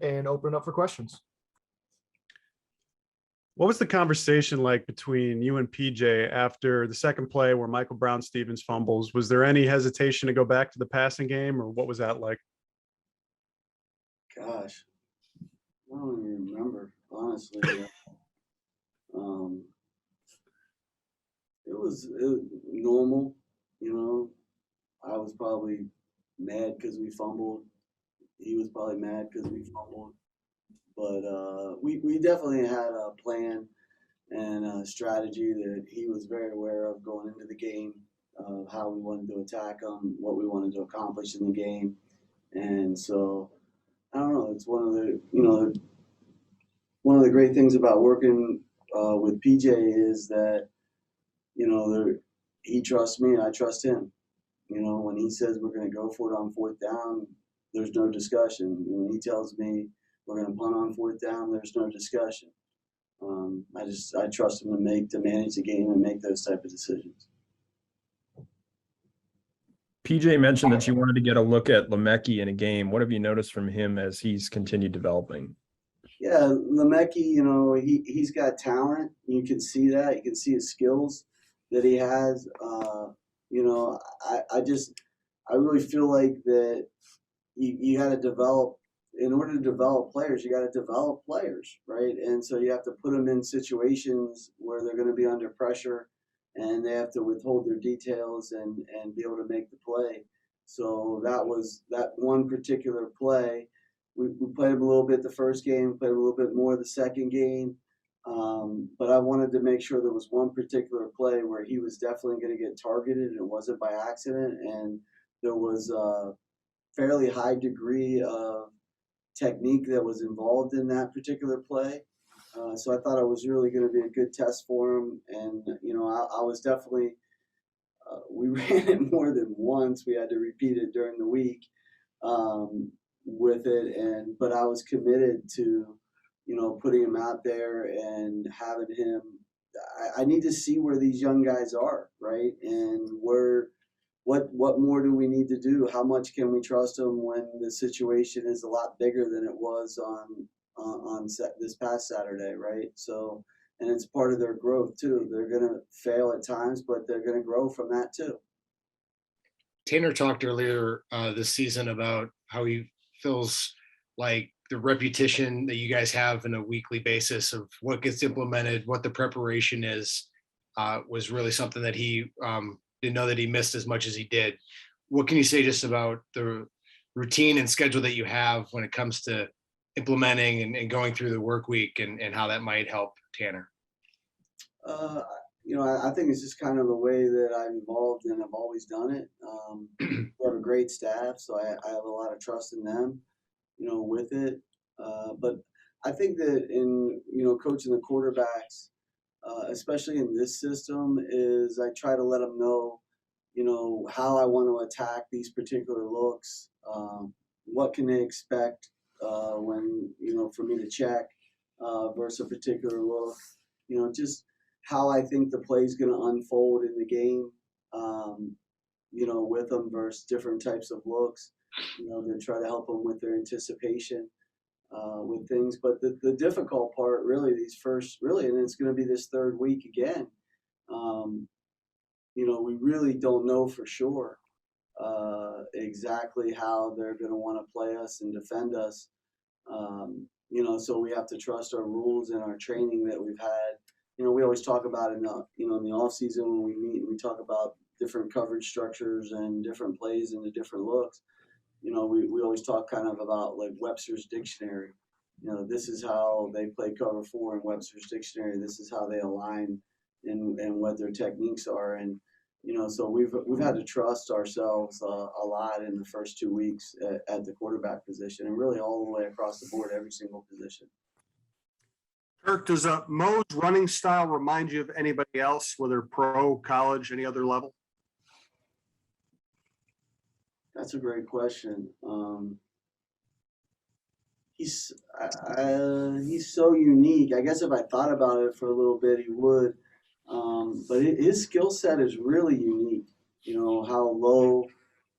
and open it up for questions. What was the conversation like between you and PJ after the second play where Michael Brown-Stevens fumbles? Was there any hesitation to go back to the passing game, or what was that like? Gosh, I don't even remember, honestly. It was normal, you know. I was probably mad because we fumbled. He was probably mad because we fumbled. But we definitely had a plan and a strategy that he was very aware of going into the game, how we wanted to attack him, what we wanted to accomplish in the game. And so, I don't know, it's one of the great things about working with PJ is that, he trusts me and I trust him. When he says we're going to go for it on fourth down, there's no discussion. When he tells me we're going to punt on fourth down, there's no discussion. I trust him to manage the game and make those type of decisions. PJ mentioned that you wanted to get a look at Lemecki in a game. What have you noticed from him as he's continued developing? Yeah, Lemecki, he's got talent. You can see that. You can see his skills that he has. I really feel like that you got to develop. In order to develop players, you got to develop players, right? And so you have to put them in situations where they're going to be under pressure and they have to withhold their details and be able to make the play. So that one particular play. We played him a little bit the first game, played him a little bit more the second game. But I wanted to make sure there was one particular play where he was definitely going to get targeted and it wasn't by accident. And there was a fairly high degree of technique that was involved in that particular play. So I thought it was really going to be a good test for him. And, I was definitely, we ran it more than once. We had to repeat it during the week with it. But I was committed to, putting him out there and having him. I need to see where these young guys are, right? And what more do we need to do? How much can we trust them when the situation is a lot bigger than it was on this past Saturday, right? So, and it's part of their growth too. They're going to fail at times, but they're going to grow from that too. Tanner talked earlier this season about how he feels like the repetition that you guys have on a weekly basis of what gets implemented, what the preparation is, was really something that he didn't know that he missed as much as he did. What can you say just about the routine and schedule that you have when it comes to implementing and going through the work week and how that might help Tanner? I think it's just kind of the way that I'm involved and I've always done it. We have a great staff, so I have a lot of trust in them, with it. But I think that in, coaching the quarterbacks, especially in this system, is I try to let them know, how I want to attack these particular looks. What can they expect when, for me to check versus a particular look. Just how I think the play is going to unfold in the game, with them versus different types of looks, to try to help them with their anticipation with things. But the difficult part, really, and it's going to be this third week again, we really don't know for sure exactly how they're going to want to play us and defend us. So we have to trust our rules and our training that we've had. We always talk about in the, in the off season when we meet, we talk about different coverage structures and different plays and the different looks. We always talk kind of about like Webster's dictionary. This is how they play cover 4 in Webster's dictionary. This is how they align and what their techniques are. And, so we've had to trust ourselves a lot in the first 2 weeks at the quarterback position and really all the way across the board, every single position. Kirk, does Mo's running style remind you of anybody else, whether pro, college, any other level? That's a great question. He's so unique. I guess if I thought about it for a little bit, he would. But his skill set is really unique. How low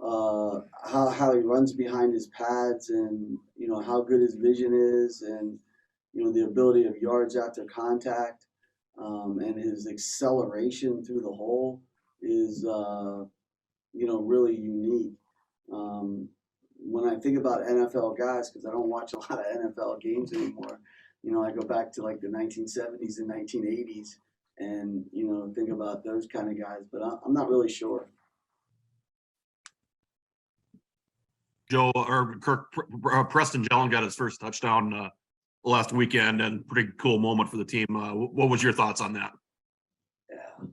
how he runs behind his pads, and how good his vision is, and the ability of yards after contact, and his acceleration through the hole is really unique. Um, when I think about NFL guys, because I don't watch a lot of NFL games anymore, I go back to like the 1970s and 1980s, and think about those kind of guys. But I'm not really sure. Joe or Kirk, Preston Jelen got his first touchdown last weekend, and pretty cool moment for the team. What was your thoughts on that? Yeah.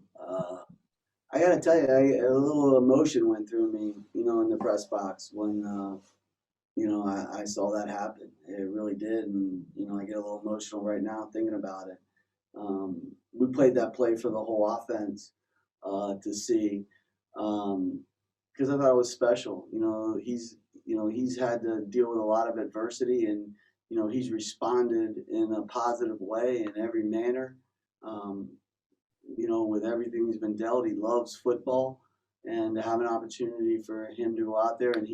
I gotta tell you, a little emotion went through me, in the press box when, I saw that happen. It really did, and I get a little emotional right now thinking about it. We played that play for the whole offense to see, because I thought it was special. He's had to deal with a lot of adversity, and he's responded in a positive way in every manner. With everything he's been dealt, he loves football, and to have an opportunity for him to go out there, and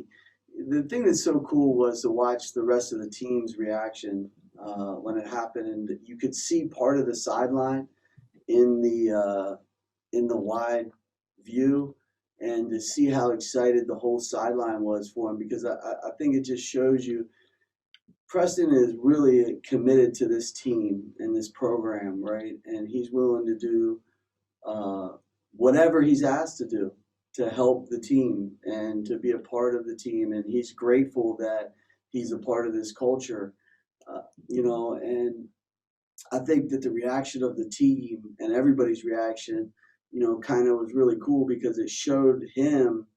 the thing that's so cool was to watch the rest of the team's reaction when it happened, and you could see part of the sideline in the wide view, and to see how excited the whole sideline was for him, because I think it just shows you Preston is really committed to this team and this program, right? And he's willing to do whatever he's asked to do to help the team and to be a part of the team. And he's grateful that he's a part of this culture, and I think that the reaction of the team and everybody's reaction, kind of was really cool, because it showed him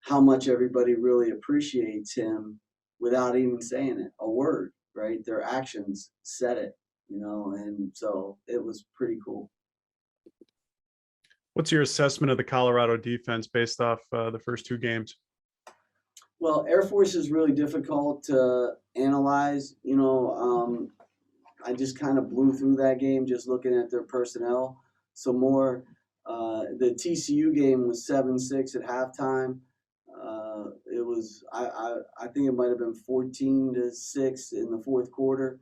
how much everybody really appreciates him without even saying it, a word, right? Their actions said it, and so it was pretty cool. What's your assessment of the Colorado defense based off the first two games? Well, Air Force is really difficult to analyze. I just kind of blew through that game just looking at their personnel. So more, the TCU game was 7-6 at halftime. It was I think it might have been 14-6 in the fourth quarter.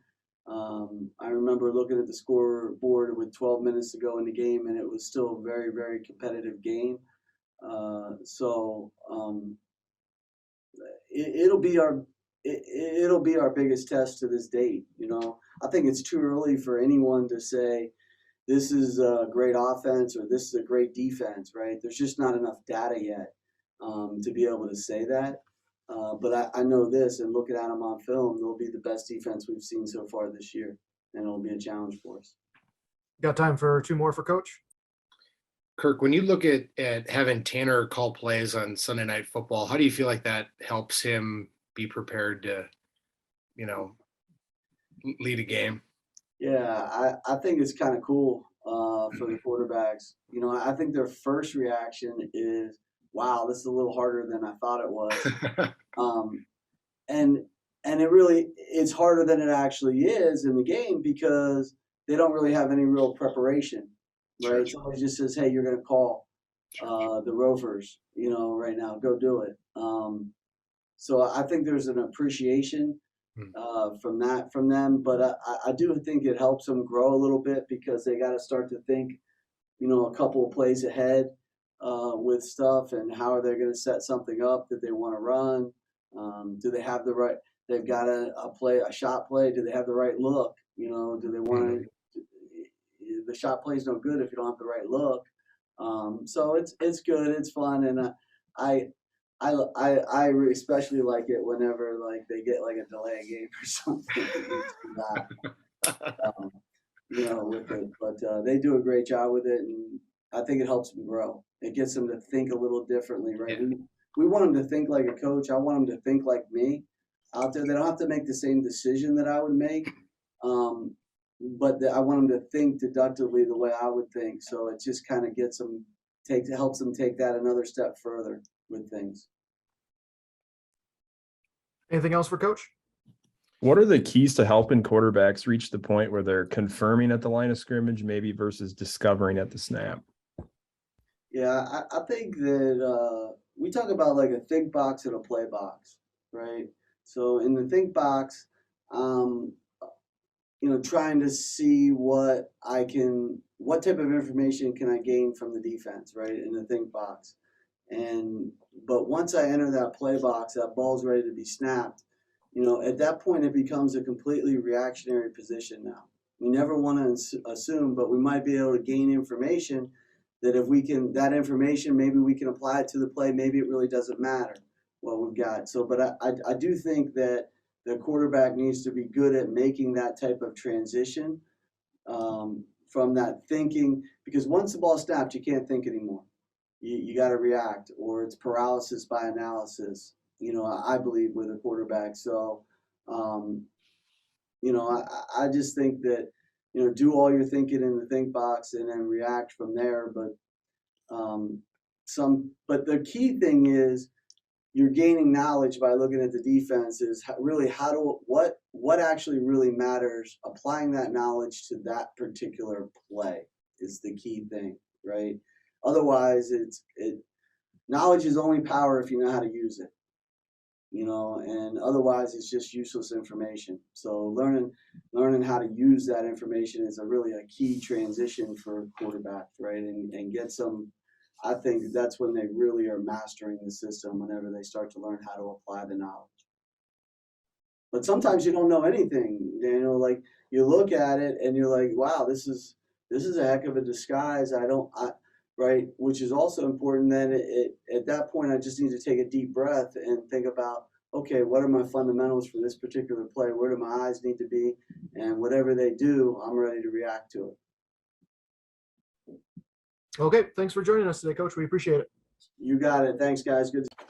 I remember looking at the scoreboard with 12 minutes to go in the game, and it was still a very, very competitive game. It'll be our biggest test to this date. I think it's too early for anyone to say this is a great offense or this is a great defense, right? There's just not enough data yet to be able to say that. But I know this, and looking at them on film, they'll be the best defense we've seen so far this year, and it'll be a challenge for us. Got time for two more for Coach? Kirk, when you look at having Tanner call plays on Sunday Night Football, how do you feel like that helps him be prepared to, lead a game? Yeah, I think it's kind of cool for the quarterbacks. I think their first reaction is, wow, this is a little harder than I thought it was. And it's harder than it actually is in the game, because they don't really have any real preparation, right? Sure. Somebody just says, hey, you're going to call the Rovers, right now, go do it. So I think there's an appreciation from them, but I do think it helps them grow a little bit, because they got to start to think, a couple of plays ahead with stuff, and how are they going to set something up that they want to run? Do they have the right? They've got a shot play. Do they have the right look? Do they want to? The shot play is no good if you don't have the right look. So it's good. It's fun, and I especially like it whenever like they get like a delay game or something. With it, but they do a great job with it, and I think it helps them grow. It gets them to think a little differently, right? Yeah. We want them to think like a coach. I want them to think like me out there. They don't have to make the same decision that I would make, but I want them to think deductively the way I would think. So it just kind of helps them take that another step further with things. Anything else for Coach? What are the keys to helping quarterbacks reach the point where they're confirming at the line of scrimmage, maybe versus discovering at the snap? Yeah, I think that we talk about like a think box and a play box, right? So in the think box, trying to see what type of information can I gain from the defense, right? In the think box. But once I enter that play box, that ball's ready to be snapped. At that point, it becomes a completely reactionary position now. We never want to assume, but we might be able to gain information that that information, maybe we can apply it to the play. Maybe it really doesn't matter what we've got. So, but I do think that the quarterback needs to be good at making that type of transition from that thinking, because once the ball's snapped, you can't think anymore. You got to react, or it's paralysis by analysis. I believe with a quarterback. So, I just think that, do all your thinking in the think box and then react from there. But the key thing is you're gaining knowledge by looking at the defense is really what actually really matters. Applying that knowledge to that particular play is the key thing, right? Otherwise, knowledge is only power if you know how to use it. And otherwise it's just useless information. So learning how to use that information is really a key transition for quarterbacks, right? And get some, I think that's when they really are mastering the system, whenever they start to learn how to apply the knowledge. But sometimes you don't know anything, like you look at it and you're like, wow, this is a heck of a disguise. Right, which is also important. Then at that point, I just need to take a deep breath and think about, okay, what are my fundamentals for this particular play? Where do my eyes need to be? And whatever they do, I'm ready to react to it. Okay, thanks for joining us today, Coach. We appreciate it. You got it. Thanks, guys. Good.